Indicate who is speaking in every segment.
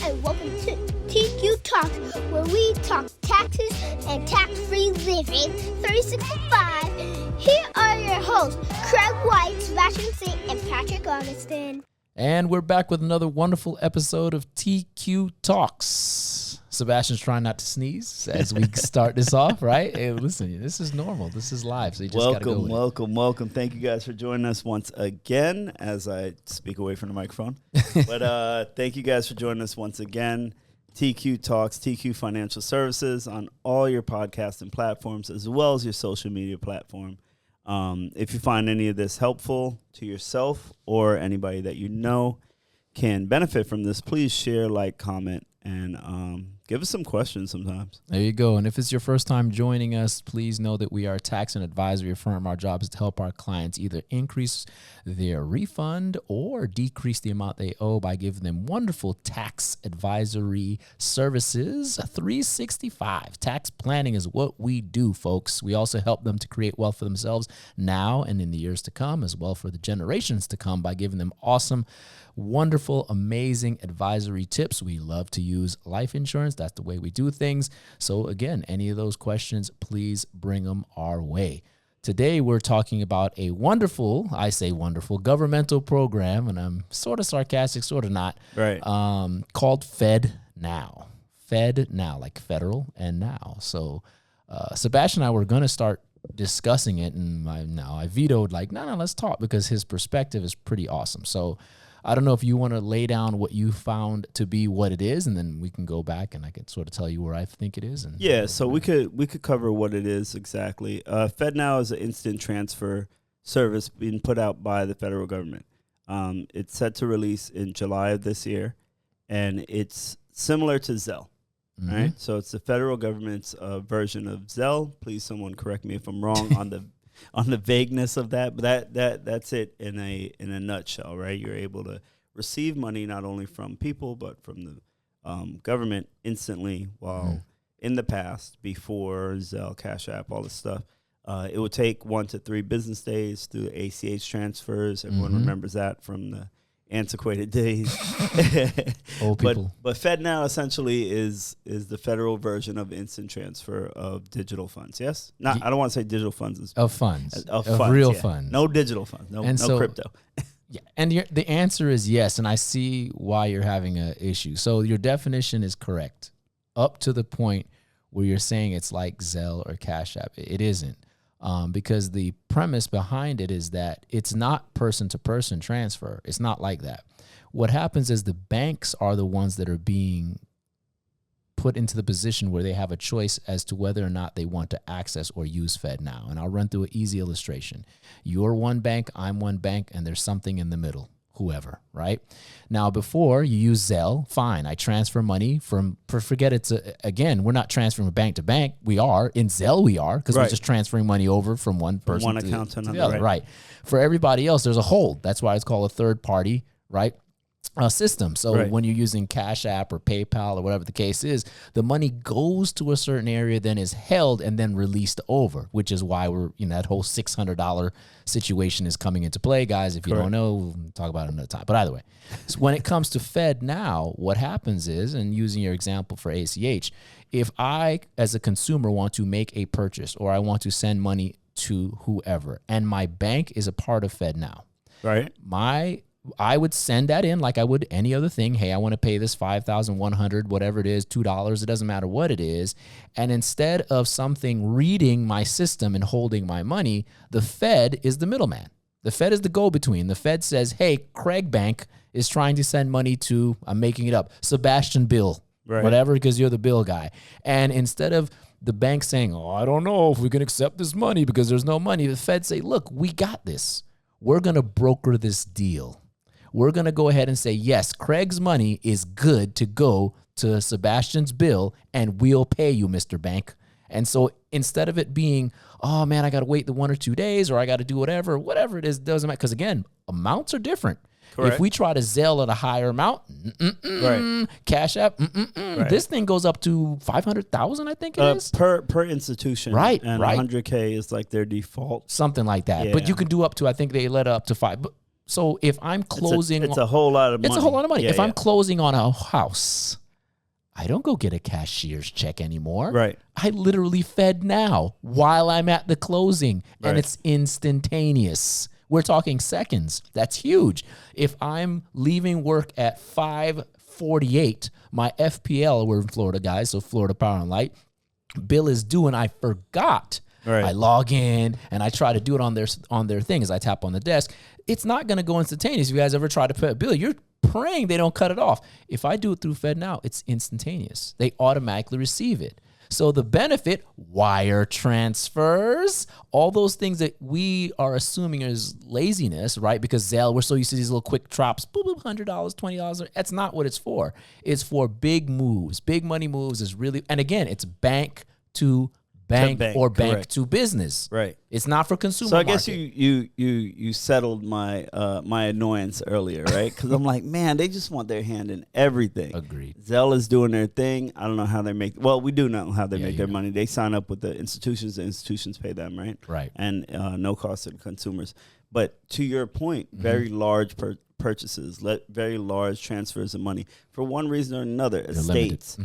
Speaker 1: and welcome to TQ Talks, where we talk taxes and tax-free living 365. Here are your hosts, Craig White, Sebastian Singh, and Patrick Augustin.
Speaker 2: And we're back with another wonderful episode of TQ Talks. Sebastian's trying not to sneeze as we start this off, right? Hey, listen, this is normal. This is live, so you just gotta go with it.
Speaker 3: Welcome. Thank you guys for joining us once again as I speak away from the microphone. But thank you guys for joining us once again. TQ Talks, TQ Financial Services on all your podcasting platforms as well as your social media platform. If you find any of this helpful to yourself or anybody that you know can benefit from this, please share, like, comment, and give us some questions sometimes.
Speaker 2: There you go. And if it's your first time joining us, please know that we are a tax and advisory firm. Our job is to help our clients either increase their refund or decrease the amount they owe by giving them wonderful tax advisory services. 365. Tax planning is what we do, folks. We also help them to create wealth for themselves now and in the years to come, as well for the generations to come, by giving them awesome, wonderful, amazing advisory tips. We love to use life insurance. That's the way we do things. So again, any of those questions, please bring them our way. Today, we're talking about a wonderful, I say wonderful, governmental program, and I'm sort of sarcastic, sort of not,
Speaker 3: Right.
Speaker 2: Called FEDNOW. FEDNOW, like federal and now. So Sebastian and I were going to start discussing it, and I vetoed, like, no, let's talk, because his perspective is pretty awesome. So I don't know if you want to lay down what you found to be what it is, and then we can go back and I can sort of tell you where I think it is. And
Speaker 3: Yeah, so we could cover what it is exactly. FedNow is an instant transfer service being put out by the federal government. It's set to release in July of this year, and it's similar to Zelle, right? So it's the federal government's version of Zelle. Please, someone correct me if I'm wrong on the vagueness of that, but that's it in a nutshell, right? You're able to receive money not only from people but from the government instantly, while in the past, before Zelle, Cash App, all this stuff, it would take 1 to 3 business days through ACH transfers. Everyone remembers that from the antiquated days.
Speaker 2: Old people.
Speaker 3: But FedNow essentially is the federal version of instant transfer of digital funds. Yes, I don't want to say digital funds.
Speaker 2: Of funds.
Speaker 3: Of
Speaker 2: real
Speaker 3: yeah.
Speaker 2: funds.
Speaker 3: No digital funds. No crypto.
Speaker 2: Yeah, and the answer is yes, and I see why you're having an issue. So your definition is correct up to the point where you're saying it's like Zelle or Cash App. It isn't. Because the premise behind it is that it's not person-to-person transfer. It's not like that. What happens is the banks are the ones that are being put into the position where they have a choice as to whether or not they want to access or use FedNow. And I'll run through an easy illustration. You're one bank, I'm one bank, and there's something in the middle. Whoever, right? Now, before you use Zelle, fine. I transfer money forget it's, again, we're not transferring from bank to bank. We are. In Zelle, we are, because we're just transferring money over from one person
Speaker 3: one
Speaker 2: to
Speaker 3: account to
Speaker 2: the
Speaker 3: another.
Speaker 2: other. Right. For everybody else, there's a hold. That's why it's called a third party, right? System. So when you're using Cash App or PayPal or whatever the case is, the money goes to a certain area, then is held and then released over, which is why we're, that whole $600 situation is coming into play, guys. If you don't know, we'll talk about it another time. But either way, so when it comes to FedNow, what happens is, and using your example for ACH, if I, as a consumer, want to make a purchase or I want to send money to whoever, and my bank is a part of FedNow,
Speaker 3: right?
Speaker 2: I would send that in like I would any other thing. Hey, I want to pay this $5,100, whatever it is, $2. It doesn't matter what it is. And instead of something reading my system and holding my money, the Fed is the middleman. The Fed is the go-between. The Fed says, hey, Craig Bank is trying to send money to, I'm making it up, Sebastian Bill, whatever, because you're the bill guy. And instead of the bank saying, I don't know if we can accept this money because there's no money, the Fed say, look, we got this. We're going to broker this deal. We're going to go ahead and say, yes, Craig's money is good to go to Sebastian's bill, and we'll pay you, Mr. Bank. And so instead of it being, oh, man, I got to wait the 1 or 2 days, or I got to do whatever it is, doesn't matter. Because, again, amounts are different. Correct. If we try to Zelle at a higher amount, Cash App, this thing goes up to $500,000, I think it is.
Speaker 3: Per institution.
Speaker 2: Right,
Speaker 3: and
Speaker 2: right.
Speaker 3: $100K is like their default.
Speaker 2: Something like that.
Speaker 3: Yeah.
Speaker 2: But you can do up to, I think they let up to 5. So if I'm closing,
Speaker 3: it's a whole lot of money.
Speaker 2: It's a whole lot of money.
Speaker 3: Yeah,
Speaker 2: if I'm closing on a house, I don't go get a cashier's check anymore.
Speaker 3: Right.
Speaker 2: I literally FEDNOW while I'm at the closing, and it's instantaneous. We're talking seconds. That's huge. If I'm leaving work at 5:48, my FPL, we're in Florida, guys, so Florida Power and Light, bill is due, and I forgot.
Speaker 3: Right.
Speaker 2: I log in and I try to do it on their thing as I tap on the desk. It's not going to go instantaneous. If you guys ever try to pay a bill, you're praying they don't cut it off. If I do it through FedNow, it's instantaneous. They automatically receive it. So the benefit, wire transfers, all those things that we are assuming is laziness, right? Because Zelle, we're so used to these little quick drops, boop, boop, $100, $20. That's not what it's for. It's for big moves. Big money moves is really, and again, it's bank to bank or bank
Speaker 3: correct.
Speaker 2: to business.
Speaker 3: Right.
Speaker 2: It's not for consumer
Speaker 3: So I guess
Speaker 2: market.
Speaker 3: you settled my my annoyance earlier, right? Because I'm like, man, they just want their hand in everything.
Speaker 2: Agreed.
Speaker 3: Zelle is doing their thing. I don't know how they make. Well, we do know how they make their
Speaker 2: know.
Speaker 3: money. They sign up with the institutions pay them, right?
Speaker 2: Right.
Speaker 3: And no cost to the consumers. But to your point, very large purchases, very large transfers of money for one reason or another. Estates,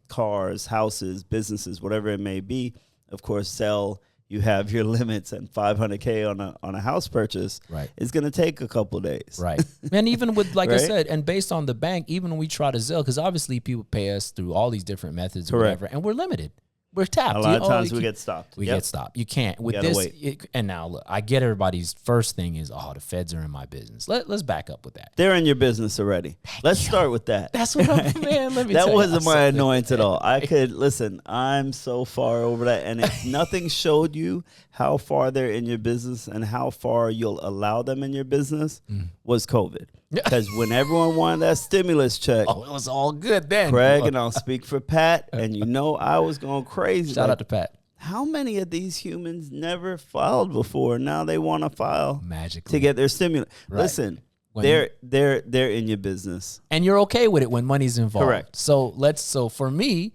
Speaker 3: cars, houses, businesses, whatever it may be. Of course, sell. You have your limits, and $500K on a house purchase is going to take a couple of days.
Speaker 2: Right. And even with, like I
Speaker 3: Right?
Speaker 2: said, and based on the bank, even when we try to Zelle, because obviously people pay us through all these different methods or
Speaker 3: Correct.
Speaker 2: whatever, and we're limited. We're tapped.
Speaker 3: A lot of
Speaker 2: You-
Speaker 3: times
Speaker 2: you
Speaker 3: we
Speaker 2: can't-
Speaker 3: get stopped.
Speaker 2: We
Speaker 3: Yep.
Speaker 2: get stopped. You can't. With
Speaker 3: Gotta
Speaker 2: this,
Speaker 3: wait.
Speaker 2: and now look, I get everybody's first thing is, oh, the feds are in my business. Let's back up with that.
Speaker 3: They're in your business already. Let's start with that.
Speaker 2: That's what I'm, man, let me tell
Speaker 3: That
Speaker 2: you,
Speaker 3: wasn't
Speaker 2: I'm
Speaker 3: my
Speaker 2: so-
Speaker 3: annoyance at all. I could listen. I'm so far over that, and if nothing showed you how far they're in your business and how far you'll allow them in your business, was COVID. Because when everyone wanted that stimulus check,
Speaker 2: Oh, it was all good then.
Speaker 3: Craig and I'll speak for Pat, and I was going crazy.
Speaker 2: Shout
Speaker 3: like,
Speaker 2: out to Pat.
Speaker 3: how many of these humans never filed before? Now they want to file
Speaker 2: Magically.
Speaker 3: to get their stimulus.
Speaker 2: Right.
Speaker 3: Listen,
Speaker 2: When-
Speaker 3: they're in your business.
Speaker 2: And you're okay with it when money's involved.
Speaker 3: Correct.
Speaker 2: So for me,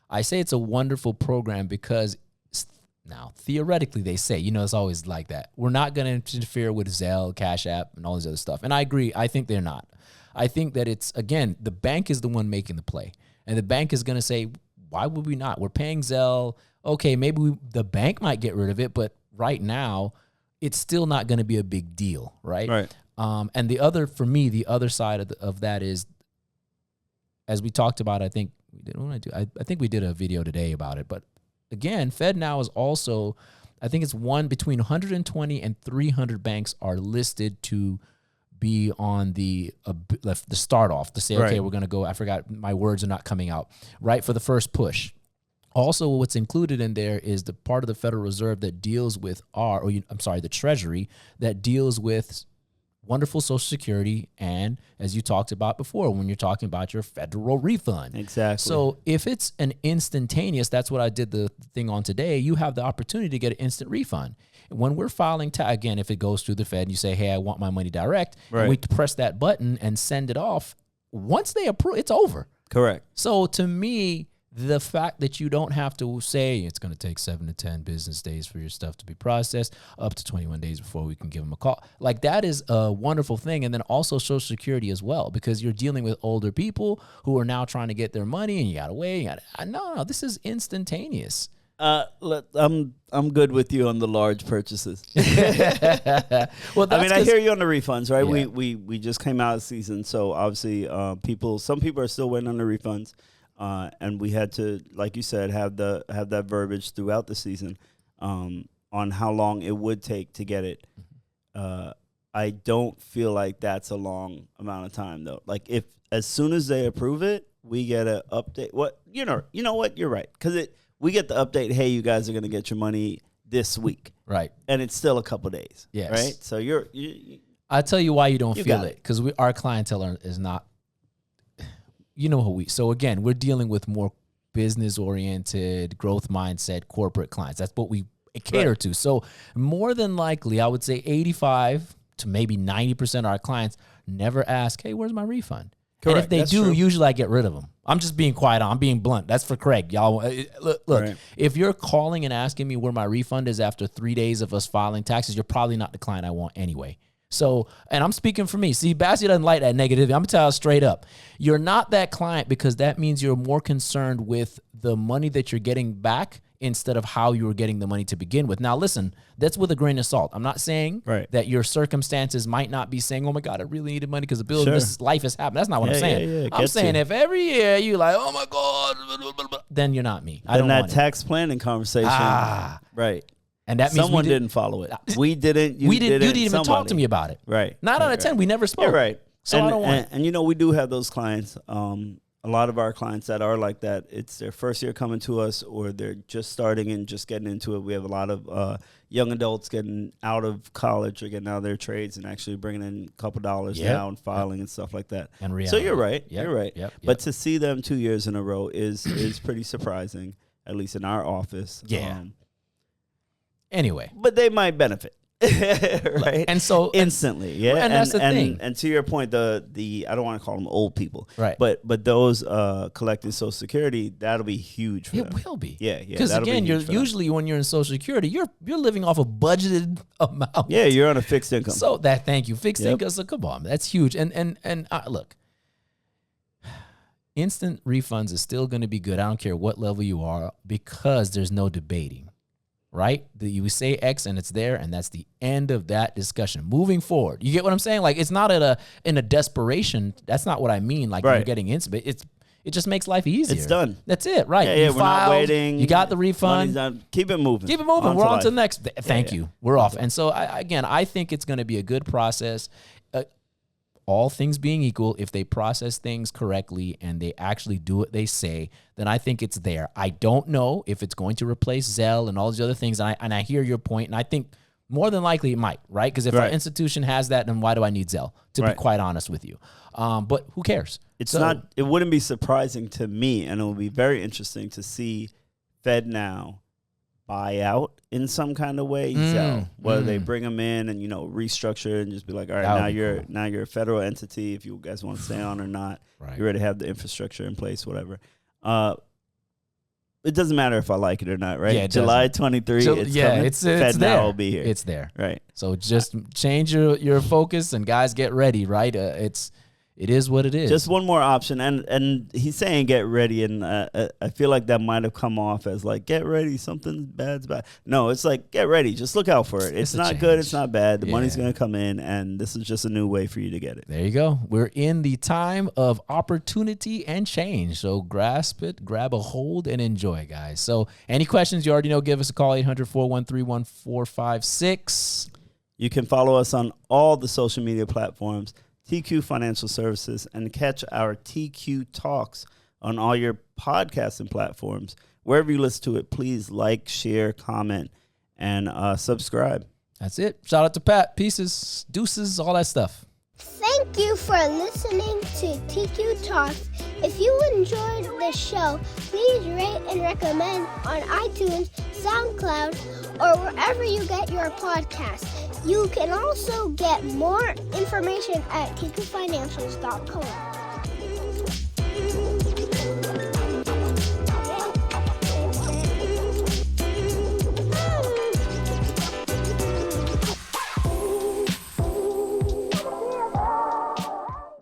Speaker 2: I say it's a wonderful program because now theoretically they say, it's always like that. We're not going to interfere with Zelle, Cash App, and all this other stuff. And I agree. I think they're not. I think that it's, again, the bank is the one making the play. And the bank is going to say, why would we not? We're paying Zelle. Okay, maybe the bank might get rid of it, but right now it's still not going to be a big deal, right?
Speaker 3: Right.
Speaker 2: And the other side of that is, as we talked about, I think we did a video today about it. But again, FedNow is also, I think it's between 120 and 300 banks are listed to be on the start off to say, okay,
Speaker 3: Right.
Speaker 2: we're going to go. I forgot, my words are not coming out right for the first push. Also, what's included in there is the part of the Federal Reserve that deals with the Treasury that deals with wonderful Social Security, and as you talked about before, when you're talking about your federal refund.
Speaker 3: Exactly.
Speaker 2: So if it's an instantaneous, that's what I did the thing on today, you have the opportunity to get an instant refund. When we're filing, again, if it goes through the Fed and you say, hey, I want my money direct, and we press that button and send it off, once they approve, it's over.
Speaker 3: Correct.
Speaker 2: So to me, the fact that you don't have to say it's going to take 7 to 10 business days for your stuff to be processed, up to 21 days before we can give them a call. Like, that is a wonderful thing. And then also Social Security as well, because you're dealing with older people who are now trying to get their money, and you got to wait. No, this is instantaneous.
Speaker 3: I'm good with you on the large purchases.
Speaker 2: Well, that's
Speaker 3: I hear you on the refunds, right?
Speaker 2: Yeah.
Speaker 3: We just came out of season, so obviously some people are still waiting on the refunds. And we had to, like you said, have that verbiage throughout the season on how long it would take to get it. I don't feel like that's a long amount of time, though. Like, if as soon as they approve it, we get an update. You know what? You're right, because we get the update. Hey, you guys are going to get your money this week,
Speaker 2: right?
Speaker 3: And it's still a couple days,
Speaker 2: Yes.
Speaker 3: right? So you
Speaker 2: I'll tell you why you don't
Speaker 3: You
Speaker 2: feel
Speaker 3: got
Speaker 2: it, because our clientele is not, so again, we're dealing with more business-oriented, growth mindset, corporate clients. That's what we cater to. So more than likely, I would say 85 to maybe 90% of our clients never ask, hey, where's my refund?
Speaker 3: Correct.
Speaker 2: And if they
Speaker 3: That's
Speaker 2: do,
Speaker 3: true.
Speaker 2: usually I get rid of them. I'm just being quiet. I'm being blunt. That's for Craig. Y'all, look,
Speaker 3: Right.
Speaker 2: if you're calling and asking me where my refund is after 3 days of us filing taxes, you're probably not the client I want anyway. So, and I'm speaking for me. See, Bassy doesn't like that negativity. I'm going to tell you straight up. You're not that client because that means you're more concerned with the money that you're getting back instead of how you were getting the money to begin with. Now, listen, that's with a grain of salt. I'm not saying that your circumstances might not be saying, oh my God, I really needed money because the bill, this life has happened. That's not what I'm saying. I'm saying if every year you like, oh my God, then you're not me. I don't want
Speaker 3: tax planning conversation. Right.
Speaker 2: And that means
Speaker 3: someone didn't follow it. We didn't. You didn't
Speaker 2: even talk to me about it.
Speaker 3: Right.
Speaker 2: 9 out of 10, we never spoke.
Speaker 3: You're right.
Speaker 2: So I don't want it.
Speaker 3: And you know, we do have those clients. A lot of our clients that are like that, it's their first year coming to us, or they're just starting and just getting into it. We have a lot of young adults getting out of college or getting out of their trades and actually bringing in a couple dollars now and filing and stuff like that.
Speaker 2: And
Speaker 3: so you're right. You're right.
Speaker 2: Yep.
Speaker 3: But to see them 2 years in a row is pretty surprising, at least in our office.
Speaker 2: Yeah. Anyway.
Speaker 3: But they might benefit. Right,
Speaker 2: and so
Speaker 3: instantly,
Speaker 2: and that's the thing.
Speaker 3: And to your point, the I don't want to call them old people,
Speaker 2: right?
Speaker 3: But those collecting Social Security, that'll be huge for them.
Speaker 2: It will be,
Speaker 3: yeah.
Speaker 2: Because again, you're usually when you're in Social Security, you're living off a budgeted amount.
Speaker 3: Yeah, you're on a fixed income.
Speaker 2: So thank you, fixed income. So come on, that's huge. And look, instant refunds is still going to be good. I don't care what level you are because there's no debating. Right? You say X and it's there, and that's the end of that discussion. Moving forward. You get what I'm saying? Like, it's not in a desperation. That's not what I mean. Like, you're getting into it. It just makes life easier.
Speaker 3: It's done.
Speaker 2: That's it, right?
Speaker 3: Yeah, we're not waiting.
Speaker 2: You got the refund.
Speaker 3: Keep it moving.
Speaker 2: Keep it moving. We're on to the next. Thank you. We're off. And so, I think it's going to be a good process. All things being equal, if they process things correctly and they actually do what they say, then I think it's there. I don't know if it's going to replace Zelle and all these other things. And I hear your point, and I think more than likely it might, right? Because if our institution has that, then why do I need Zelle? To be quite honest with you. But who cares?
Speaker 3: It wouldn't be surprising to me, and it will be very interesting to see FEDNOW buy out in some kind of way, Zelle, whether they bring them in and restructure and just be like, all right, now you're a federal entity. If you guys want to stay on or not, you already have the infrastructure in place, whatever. It doesn't matter if I like it or not, right?
Speaker 2: Yeah,
Speaker 3: July 23, it's coming.
Speaker 2: It's
Speaker 3: FEDNOW
Speaker 2: there.
Speaker 3: will be here.
Speaker 2: It's there,
Speaker 3: right?
Speaker 2: So just change your focus, and guys, get ready, right? It is what it is.
Speaker 3: Just one more option, and he's saying get ready, and I feel like that might have come off as like get ready, something bad's bad. No, it's like get ready, just look out for it. It's not good, it's not bad. The money's gonna come in, and this is just a new way for you to get it.
Speaker 2: There you go. We're in the time of opportunity and change, so grasp it, grab a hold, and enjoy, guys. So any questions, you already know, give us a call, 800-413-1456.
Speaker 3: You can follow us on all the social media platforms, TQ Financial Services, and catch our TQ Talks on all your podcasting platforms. Wherever you listen to it, please like, share, comment, and subscribe.
Speaker 2: That's it. Shout out to Pat. Pieces, deuces, all that stuff.
Speaker 1: Thank you for listening to TQ Talks. If you enjoyed the show, please rate and recommend on iTunes, SoundCloud, or wherever you get your podcasts. You can also get more information at tqfinancials.com.